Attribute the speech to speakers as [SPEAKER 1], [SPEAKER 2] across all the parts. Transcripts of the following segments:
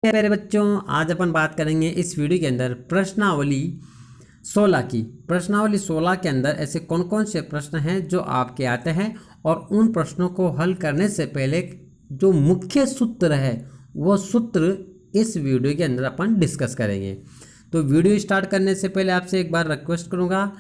[SPEAKER 1] प्यारे बच्चों, आज अपन बात करेंगे इस वीडियो के अंदर प्रश्नावली 16 की। प्रश्नावली 16 के अंदर ऐसे कौन कौन से प्रश्न हैं जो आपके आते हैं और उन प्रश्नों को हल करने से पहले जो मुख्य सूत्र है वो सूत्र इस वीडियो के अंदर अपन डिस्कस करेंगे। तो वीडियो स्टार्ट करने से पहले आपसे एक बार रिक्वेस्ट करूँगा,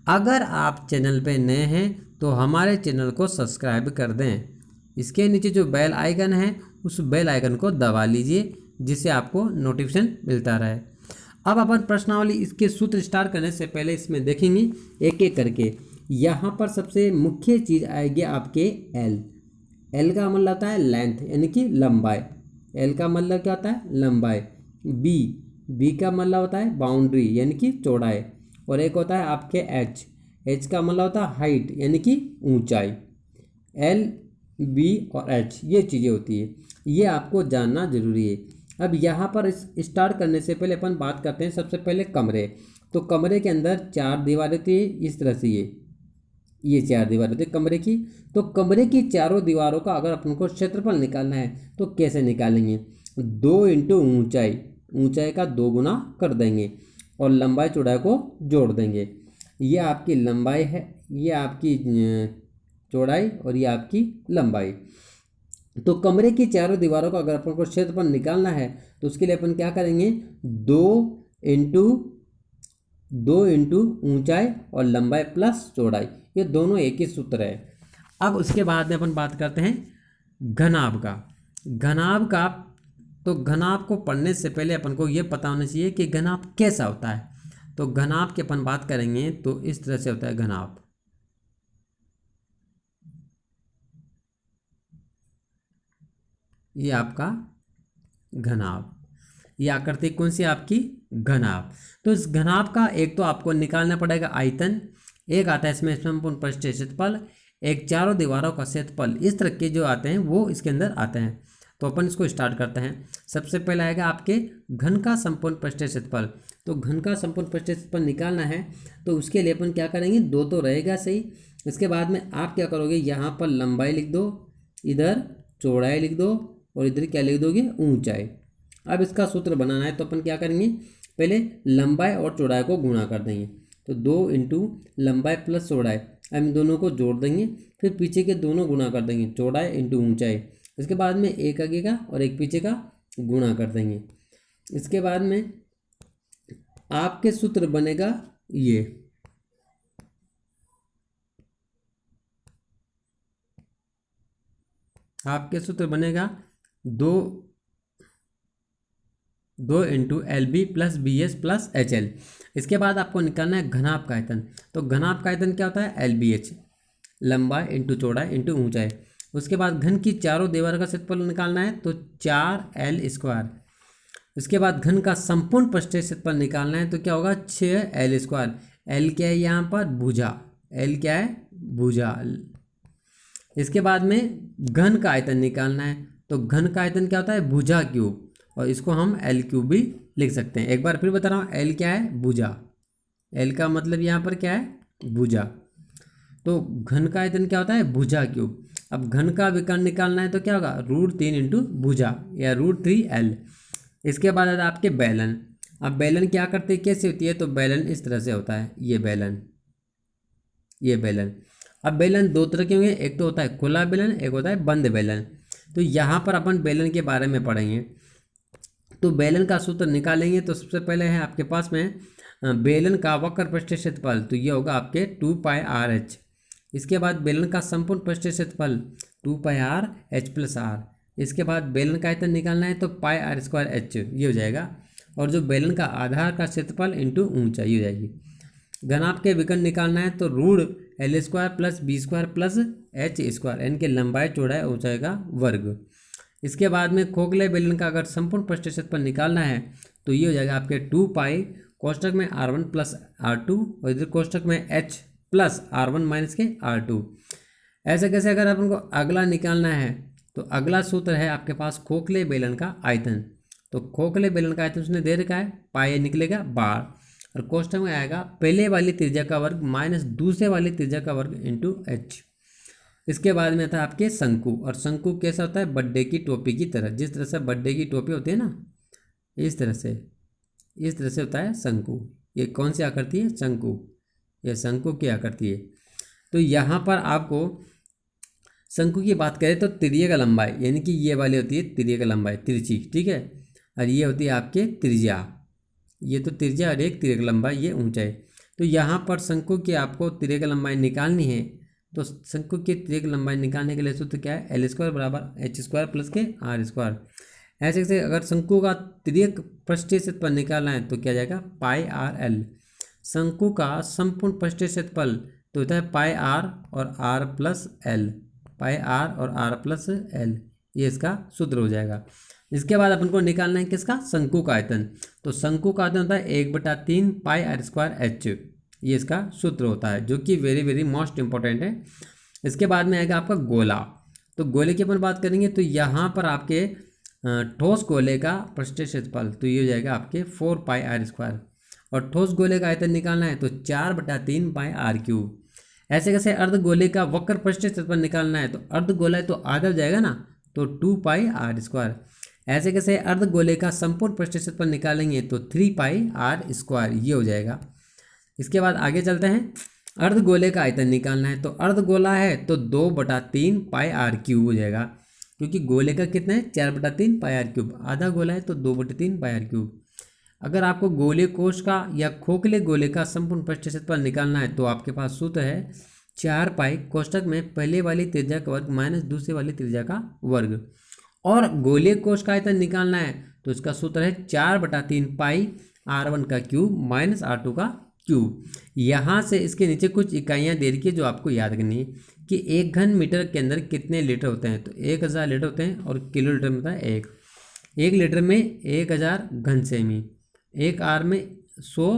[SPEAKER 1] अगर आप चैनल पे नए हैं तो हमारे चैनल को सब्सक्राइब कर दें। इसके नीचे जो बेल आइकन है उस बेल आइकन को दबा लीजिए जिससे आपको नोटिफिकेशन मिलता रहे। अब अपन प्रश्नावली इसके सूत्र स्टार्ट करने से पहले इसमें देखेंगे एक एक करके। यहाँ पर सबसे मुख्य चीज़ आएगी आपके एल। एल का मतलब होता है लेंथ यानी कि लंबाई। एल का मतलब क्या होता है? लंबाई। बी, बी का मतलब होता है बाउंड्री यानी कि चौड़ाई। और एक होता है आपके एच। एच का मतलब होता है हाइट यानी कि ऊंचाई। एल, बी और एच ये चीज़ें होती है, ये आपको जानना जरूरी है। अब यहाँ पर स्टार्ट करने से पहले अपन बात करते हैं सबसे पहले कमरे। तो कमरे के अंदर 4 दीवारें होती है इस तरह से, ये 4 दीवारें होती है कमरे की। तो कमरे की चारों दीवारों का अगर अपन को क्षेत्रफल निकालना है तो कैसे निकालेंगे? 2 इंटू ऊंचाई, ऊंचाई का 2 गुना कर देंगे और लंबाई चौड़ाई को जोड़ देंगे। ये आपकी लंबाई है, ये आपकी चौड़ाई और ये आपकी लंबाई। तो कमरे की चारों दीवारों का अगर अपन को क्षेत्रफल निकालना है तो उसके लिए अपन क्या करेंगे? 2 इंटू ऊंचाई और लंबाई प्लस चौड़ाई, ये दोनों एक ही सूत्र है। अब उसके बाद में अपन बात करते हैं घनाभ का। घनाभ का, तो घनाभ को पढ़ने से पहले अपन को ये पता होना चाहिए कि घनाभ कैसा होता है। तो घनाभ की अपन बात करेंगे तो इस तरह से होता है घनाभ। ये आपका घनाभ, ये आकृति कौन सी आपकी? घनाभ। तो इस घनाभ का एक तो आपको निकालना पड़ेगा आयतन, एक आता है इसमें संपूर्ण पृष्ठीय क्षेत्रफल, एक चारों दीवारों का क्षेत्रफल। इस तरह के जो आते हैं वो इसके अंदर आते हैं। तो अपन इसको स्टार्ट करते हैं। सबसे पहले आएगा आपके घन का संपूर्ण पृष्ठीय क्षेत्रफल। तो घन का संपूर्ण पृष्ठीय क्षेत्रफल निकालना है तो उसके लिए अपन क्या करेंगे? 2 तो रहेगा सही। इसके बाद में आप क्या करोगे? यहाँ पर लंबाई लिख दो, इधर चौड़ाई लिख दो और इधर क्या लिख दोगे? ऊंचाई। अब इसका सूत्र बनाना है तो अपन क्या करेंगे? पहले लंबाई और चौड़ाई को गुणा कर देंगे। तो 2 इंटू लंबाई प्लस चौड़ाई, अब इन दोनों को जोड़ देंगे, फिर पीछे के दोनों गुणा कर देंगे, चौड़ाई इंटू ऊंचाई। इसके बाद में एक आगे का और एक पीछे का गुणा कर देंगे। इसके बाद में आपके सूत्र बनेगा ये, आपके सूत्र बनेगा 2 into L B plus B S plus H L. इसके बाद आपको निकालना है घनाभ का आयतन। तो घनाभ का आयतन क्या होता है? एल बी एच, लंबाई इंटू चौड़ाई इंटू ऊंचाई। उसके बाद घन की चारों दीवार का क्षेत्रफल निकालना है तो 4L²। इसके बाद घन का संपूर्ण पृष्ठीय क्षेत्रफल निकालना है तो क्या होगा? 6L²। एल क्या है यहाँ पर? भुजा। एल क्या है? भुजा। इसके बाद में घन का आयतन निकालना है तो घन का आयतन क्या होता है? भुजा क्यूब, और इसको हम एल क्यूब भी लिख सकते हैं। एक बार फिर बता रहा हूँ, एल क्या है? भुजा। एल का मतलब यहाँ पर क्या है? भुजा। तो घन का आयतन क्या होता है? भुजा क्यूब। अब घन का विकर्ण निकालना है तो क्या होगा? √3 इंटू भुजा या √3L। इसके बाद आता है आपके बेलन। अब बेलन क्या करते हैं, कैसे होती है? तो बेलन इस तरह से होता है, ये बेलन, ये बेलन। अब बेलन 2 तरह के होंगे, एक तो होता है खुला बेलन, एक होता है बंद बेलन। तो यहाँ पर अपन बेलन के बारे में पढ़ेंगे। तो बेलन का सूत्र निकालेंगे तो सबसे पहले है आपके पास में बेलन का वक्र पृष्ठीय क्षेत्रफल, तो ये होगा आपके 2πRH। इसके बाद बेलन का संपूर्ण पृष्ठीय क्षेत्रफल 2πRH+R। इसके बाद बेलन का आयतन निकालना है तो πr²H ये हो जाएगा। और जो बेलन का आधार का क्षेत्रफल इंटू ऊंचाई हो जाएगी। घनाभ के विकर्ण निकालना है तो √L² plus B² plus H², यानी कि लंबाई चौड़ाई ऊंचाई का वर्ग। इसके बाद में खोखले बेलन का अगर संपूर्ण पृष्ठीय क्षेत्रफल निकालना है तो ये हो जाएगा आपके 2π कोष्टक में R1 प्लस R2 और इधर कोष्टक में H प्लस R1 माइनस के R2। ऐसे कैसे? अगर अपन को अगला निकालना है तो अगला सूत्र है आपके पास खोखले बेलन का आयतन। तो खोखले बेलन का आयतन उसने दे रखा है, पाई निकलेगा 12 और कोष्टक में आएगा पहले वाली त्रिज्या का वर्ग माइनस दूसरे वाली त्रिज्या का वर्ग इंटू H। इसके बाद में था आपके शंकु। और शंकु कैसा होता है? बर्थडे की टोपी की तरह, जिस तरह से बर्थडे की टोपी होती है ना, इस तरह से होता है शंकु। ये कौन सी आकृति है? शंकु। ये शंकु की आकृति है। तो यहाँ पर आपको शंकु की बात करें तो त्रिज्या का लंबाई, यानी कि ये वाली होती है त्रिज्या का लंबाई, तिरछी, ठीक है। और ये होती है आपके त्रिज्या, ये तो त्रिज्या और एक त्रिज्या का लंबाई, ये ऊंचाई। तो यहाँ पर शंकु की आपको त्रिज्या का लंबाई निकालनी है। तो शंकु की त्रिज्या की लंबाई निकालने के लिए सूत्र क्या है? L स्क्वायर बराबर H स्क्वायर प्लस के R स्क्वायर। ऐसे कैसे अगर शंकु का त्रिज्यक पृष्ठीय क्षेत्रफल निकालना है तो क्या जाएगा? Pi R L. शंकु का संपूर्ण पृष्ठीय क्षेत्रफल तो होता है पाई आर और R plus L, pi R और आर प्लस एल, ये इसका सूत्र हो जाएगा। इसके बाद अपन को निकालना है किसका? शंकु का आयतन। तो शंकु का आयतन होता है 1/3 पाई आर स्क्वायर एच, ये इसका सूत्र होता है, जो कि वेरी वेरी मोस्ट इंपॉर्टेंट है। इसके बाद में आएगा आपका गोला। तो गोले की अपन बात करेंगे तो यहाँ पर आपके ठोस गोले का पृष्ठीय क्षेत्रफल तो ये हो जाएगा आपके 4 पाई आर स्क्वायर, और ठोस गोले का आयतन निकालना है तो 4/3 पाई आर क्यूब। ऐसे कैसे अर्ध गोले का वक्र पृष्ठीय क्षेत्रफल निकालना है तो अर्ध गोला है तो आधा हो जाएगा ना, तो 2 पाई आर स्क्वायर। ऐसे कैसे अर्ध गोले का संपूर्ण पृष्ठीय क्षेत्रफल निकालेंगे तो 3 पाई आर स्क्वायर, ये हो जाएगा। इसके बाद आगे चलते हैं। अर्ध गोले का आयतन निकालना है तो अर्ध गोला है तो 2/3 पाई आर क्यूब हो जाएगा, क्योंकि गोले का कितना है? 4/3 पाई आर क्यूब। आधा गोला है तो 2/3 पाई आर क्यूब। अगर आपको गोले कोश का या खोखले गोले का संपूर्ण पृष्ठीय क्षेत्रफल निकालना है तो आपके पास सूत्र है 4 पाई कोष्टक में पहले वाली त्रिज्या का वर्ग माइनस दूसरे वाली त्रिज्या का वर्ग। और गोले कोश का आयतन निकालना है तो इसका सूत्र है 4/3 पाई R1 का क्यूब माइनस R2 का क्यूब। यहाँ से इसके नीचे कुछ इकाइयाँ दे रखी है जो आपको याद करनी है कि 1 घन मीटर के अंदर कितने लीटर होते हैं। तो 1000 लीटर होते हैं, और किलोलीटर में होता है 1 लीटर में 1000 घन सेमी, 1 आर में 100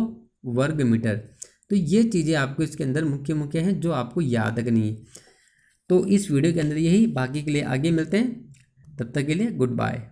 [SPEAKER 1] वर्ग मीटर। तो ये चीज़ें आपको इसके अंदर मुख्य मुख्य हैं जो आपको याद रखनी है। तो इस वीडियो के अंदर यही, बाकी के लिए आगे मिलते हैं, तब तक के लिए गुड बाय।